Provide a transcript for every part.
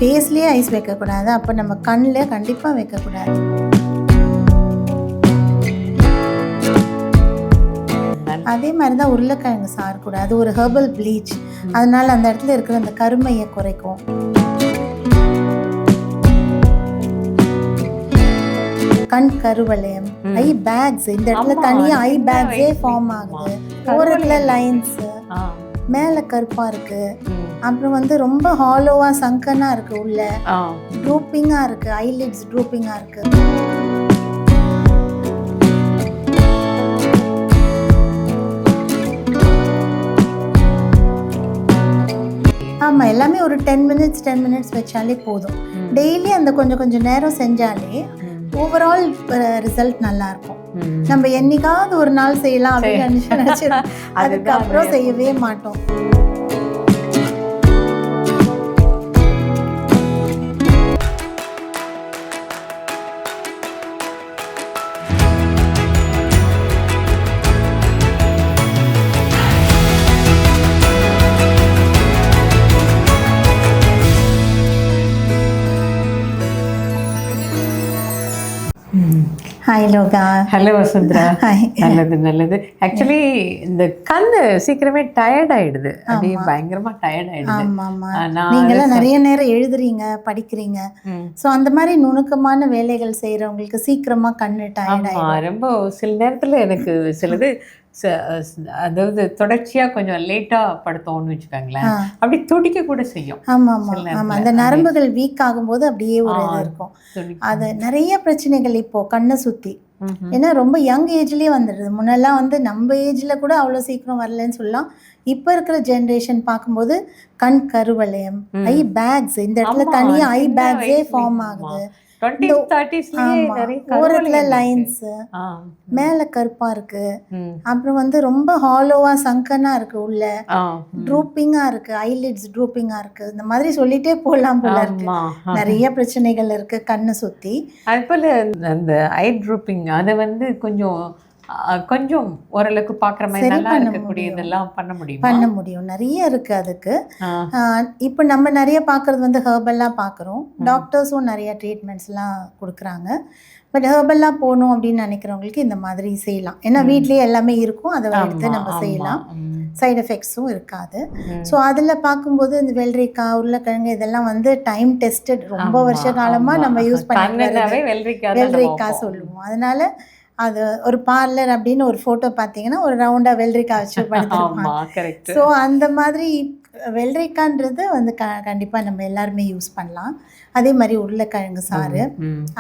ஃபேஸ்லேயே ice வைக்கக்கூடாது, அப்போ நம்ம கண்ணில் கண்டிப்பாக வைக்கக்கூடாது. அதே மாதிரி தான் உருளைக்கிழங்கு சாறு கூட, அது ஒரு ஹெர்பல் ப்ளீச். அதனால அந்த இடத்துல இருக்கிற அந்த கருமையை குறைக்கும். கண் கருவளையம், ஐ பேக்ஸ், இந்த இடத்துல தனியாக ஐ பேக்ஸே ஃபார்ம் ஆகுது. ஓரத்துல லைன்ஸ், மேலே கருப்பா இருக்கு, அப்புறம் வந்து ரொம்ப ஹாலோவா சங்கனா இருக்கு, உள்ள ட்ரூப்பிங்கா இருக்கு, ஐலிட்ஸ் ட்ரூப்பிங்கா இருக்கு. ஆமாம், எல்லாமே ஒரு 10 மினிட்ஸ் வச்சாலே போதும். டெய்லி அந்த கொஞ்சம் நேரம் செஞ்சாலே ஓவரால் ரிசல்ட் நல்லா இருக்கும். நம்ம என்னைக்காவது ஒரு நாள் செய்யலாம் அப்படின்னு நினைச்சு அதுக்கப்புறம் செய்யவே மாட்டோம். ஹாய் லோகா. ஹலோ வசுந்தரா. நல்லது. ஆக்சுவலி இந்த கண்ணு சீக்கிரமே டயர்ட் ஆயிடுது, அப்படியே பயங்கரமா டயர்ட் ஆயிடுது. ஆமாம், நீங்களாம் நிறைய நேரம் எழுதுறீங்க, படிக்கிறீங்க. ஸோ அந்த மாதிரி நுணுக்கமான வேலைகள் செய்கிறவங்களுக்கு சீக்கிரமா கண்ணு டயர்ட் ஆயிடும். ரொம்ப சில நேரத்தில் எனக்கு சிலது அதாவது தொடர்ச்சியா கொஞ்சம் லேட்டா படுத்தோம்னு வச்சுக்கோங்களேன், அப்படி துடிக்க கூட செய்யும். ஆமாம், அந்த நரம்புகள் வீக் ஆகும்போது அப்படியே ஒரு இது இருக்கும். அது நிறைய பிரச்சனைகள் இப்போ கண்ணை சுத்தி, ஏன்னா ரொம்ப யங் ஏஜ்லயே வந்துடுது. முன்னெல்லாம் வந்து நம்ம ஏஜ்ல கூட அவ்வளோ சீக்கிரம் வரலன்னு சொல்லலாம். இப்போ இருக்கிற ஜென்ரேஷன் பார்க்கும்போது கண் கருவளையம், ஐ பேக்ஸ், இந்த இடத்துல தனியா ஐ பேக்ஸே ஃபார்ம் ஆகுது. ஓரத்துல லைன்ஸ், மேல கருப்பா இருக்கு, அப்புறம் வந்து ரொம்ப ஹாலோவா சங்கனா இருக்கு, உள்ள ட்ரூப்பிங்கா இருக்கு, ஐலிட்ஸ் ட்ரூப்பிங்கா இருக்கு. இந்த மாதிரி சொல்லிட்டே போலாம் போல இருக்கு. நிறைய பிரச்சனைகள் இருக்கு கண்ணை சுத்தி. அது போல அந்த ஐ ட்ரூப்பிங் அதை வந்து கொஞ்சம் ஓரளவுக்கு பார்க்குற மாதிரி நல்லா இருக்கக்கூடிய இதெல்லாம் பண்ண முடியும். நிறைய இருக்குது அதுக்கு. இப்போ நம்ம நிறைய பார்க்குறது வந்து ஹெர்பலாக பார்க்குறோம். டாக்டர்ஸும் நிறைய ட்ரீட்மெண்ட்ஸ்லாம் கொடுக்குறாங்க. பட் ஹெர்பலாக போகணும் அப்படின்னு நினைக்கிறவங்களுக்கு இந்த மாதிரி செய்யலாம். ஏன்னா வீட்லேயே எல்லாமே இருக்கும், அதை எடுத்து நம்ம செய்யலாம். சைடு எஃபெக்ட்ஸும் இருக்காது. ஸோ அதில் பார்க்கும்போது இந்த வெள்ளரிக்காய், உருளைக்கிழங்கு இதெல்லாம் வந்து டைம் டெஸ்டட், ரொம்ப வருஷ காலமாக நம்ம யூஸ் பண்ணி வெள்ளரிக்காய் சொல்லுவோம். அதனால அது ஒரு பார்லர் அப்படின்னு ஒரு ஃபோட்டோ பார்த்தீங்கன்னா ஒரு ரவுண்டாக வெள்ளரிக்காய் வச்சு படுத்துருப்பாங்க. ஸோ அந்த மாதிரி வெள்ளரிக்கான்றது வந்து கண்டிப்பாக நம்ம எல்லாருமே யூஸ் பண்ணலாம். அதே மாதிரி உருளைக்கிழங்கு சாறு,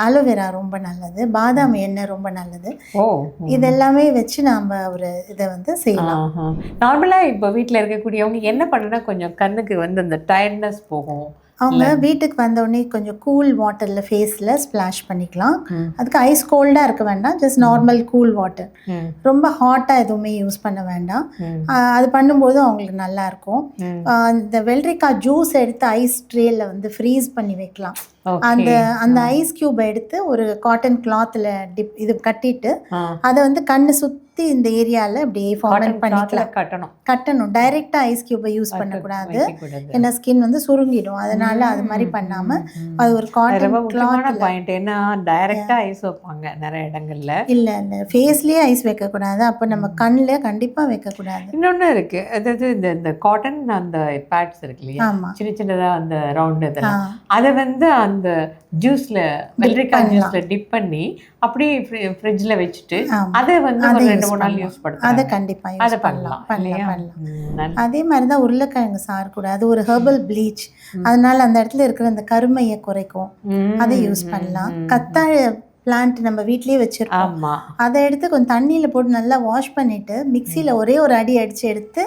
அலோவேரா ரொம்ப நல்லது, பாதாம் எண்ணெய் ரொம்ப நல்லது. இதெல்லாமே வச்சு நாம் ஒரு இதை வந்து செய்யலாம். நார்மலாக இப்போ வீட்டில் இருக்கக்கூடியவங்க என்ன பண்ணுன்னா கொஞ்சம் கண்ணுக்கு வந்து அந்த டயர்ட்னஸ் போகும். அவங்க வீட்டுக்கு வந்தோடனே கொஞ்சம் கூல் வாட்டரில் ஃபேஸில் ஸ்ப்ளாஷ் பண்ணிக்கலாம். அதுக்கு ஐஸ் கோல்டாக இருக்க வேண்டாம், ஜஸ்ட் நார்மல் கூல் வாட்டர். ரொம்ப ஹாட்டாக எதுவுமே யூஸ் பண்ண வேண்டாம். அது பண்ணும்போது அவங்களுக்கு நல்லாயிருக்கும். இந்த வெள்ளரிக்காய் ஜூஸ் எடுத்து ஐஸ் ட்ரேயில் வந்து ஃப்ரீஸ் பண்ணி வைக்கலாம். அந்த ஐஸ் கியூபை எடுத்து ஒரு காட்டன் கிளாத்தில் இது கட்டிட்டு அதை வந்து கண்ணு சுற்றி இந்த ஏரியாவில் அப்படியே ஃபார்மெண்ட் பண்ணிக்கலாம். கட்டணும். டைரெக்டாக ஐஸ் கியூபை யூஸ் பண்ணக்கூடாது, ஏன்னா ஸ்கின் வந்து சுருங்கிடும். அதனால அது மாதிரி பண்ணாமல் அது ஒரு காட்டன் கிளாத். ஏன்னா டைரெக்டாக ஐஸ் வைப்பாங்க நிறைய இடங்கள்ல. இல்லை, ஃபேஸ்லேயே ஐஸ் வைக்கக்கூடாது, அப்போ நம்ம கண்ணில் கண்டிப்பாக வைக்கக்கூடாது. இன்னொன்று இருக்குது, அதாவது இந்த காட்டன் அந்த பேட்ஸ் இருக்கு இல்லையா, சின்ன சின்னதாக அந்த ரவுண்டு இதெல்லாம், அதை வந்து அந்த ஜூஸில் வெள்ளரிக்காய் ஜூஸில் டிப் பண்ணி அப்படியே ஃப்ரிட்ஜில் வச்சுட்டு அதை வந்து ஒரு 2-3 நாள் யூஸ் பண்ணுறோம். அதை கண்டிப்பாக அதை பண்ணலாம். அதே மாதிரி தான் உருளைக்கிழங்கு சாறு கூட, அது ஒரு ஹெர்பல் ப்ளீச். அதனால அந்த இடத்துல இருக்கிற அந்த கருமையை குறைக்கும், அதை யூஸ் பண்ணலாம். கத்தாழை பிளான்ட் நம்ம வீட்லேயே வச்சுருக்கோம், அதை எடுத்து கொஞ்சம் தண்ணியில் போட்டு நல்லா வாஷ் பண்ணிவிட்டு மிக்சியில் ஒரே ஒரு அடி அடித்து எடுத்து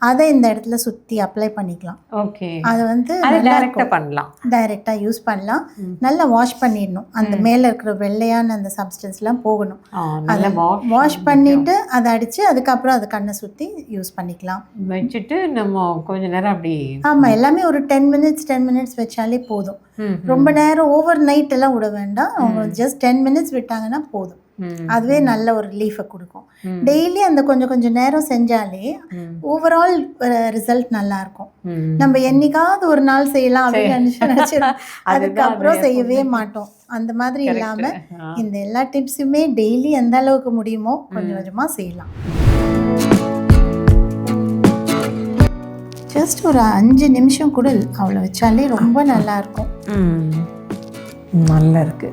அதை இந்த இடத்துல சுற்றி அப்ளை பண்ணிக்கலாம். ஓகே, அதை வந்து டைரெக்டாக யூஸ் பண்ணலாம். நல்லா வாஷ் பண்ணிடணும், அந்த மேலே இருக்கிற வெள்ளையான அந்த சப்ஸ்டன்ஸ்லாம் போகணும். அதை வாஷ் பண்ணிவிட்டு அதை அடித்து அதுக்கப்புறம் அதை கண்ணை சுற்றி யூஸ் பண்ணிக்கலாம். வச்சுட்டு நம்ம கொஞ்சம் நேரம் அப்படி. ஆமாம், எல்லாமே ஒரு 10 மினிட்ஸ் வச்சாலே போதும். ரொம்ப நேரம் ஓவர் நைட் எல்லாம் விட வேண்டாம். அவங்க ஜஸ்ட் 10 மினிட்ஸ் விட்டாங்கன்னா போதும். அதுவே நல்ல ஒரு ரிலீஃபை கொடுக்கும். டெய்லி அந்த கொஞ்சம் கொஞ்சம் நேரம் செஞ்சாலே ஓவரால் ரிசல்ட் நல்லா இருக்கும். நம்ம என்னைக்காவது ஒரு நாள் செய்யலாம் அப்படின்னு நினைச்சு அதுக்கப்புறம் செய்யவே மாட்டோம். அந்த மாதிரி இல்லாம இந்த எல்லா டிப்ஸுமே டெய்லி எந்த அளவுக்கு முடியுமோ கொஞ்சம் கொஞ்சமா செய்யலாம். ஜஸ்ட் ஒரு 5 நிமிஷம் கூட அவ்வளோ வச்சாலே ரொம்ப நல்லா இருக்கும். நல்லா இருக்கு.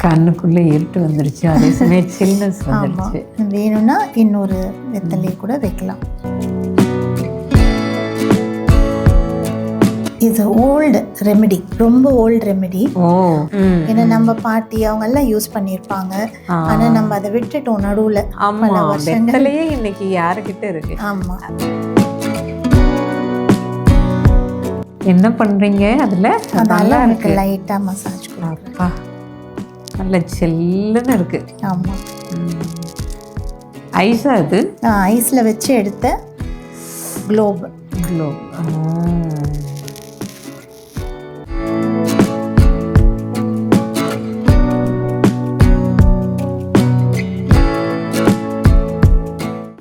கண்ணுக்குள்ளே இருட்டு வந்துருச்சு, அதே சமயம் சில்னஸ் வந்துருச்சு. வேணும்னா இன்னொரு வெத்தலையை கூட வைக்கலாம். இது ஓல்டு ரெமெடி, ரொம்ப ஓல்டு ரெமெடி. ஏன்னா நம்ம பாட்டி அவங்க எல்லாம் யூஸ் பண்ணியிருப்பாங்க. ஆனா நம்ம அதை விட்டுட்டோம் நடுவுல. வெத்தலையே இன்னைக்கு யாருக்கிட்ட இருக்கு? ஆமா. என்ன பண்றீங்க அதுல? நல்லா இருக்கு. லைட்டா மசாஜ் அப்பா நல்ல சில்லுன்னு இருக்கு. ஆமா. ஐஸா அது? ஐஸ்ல வச்சு எடுத்த குளோப்.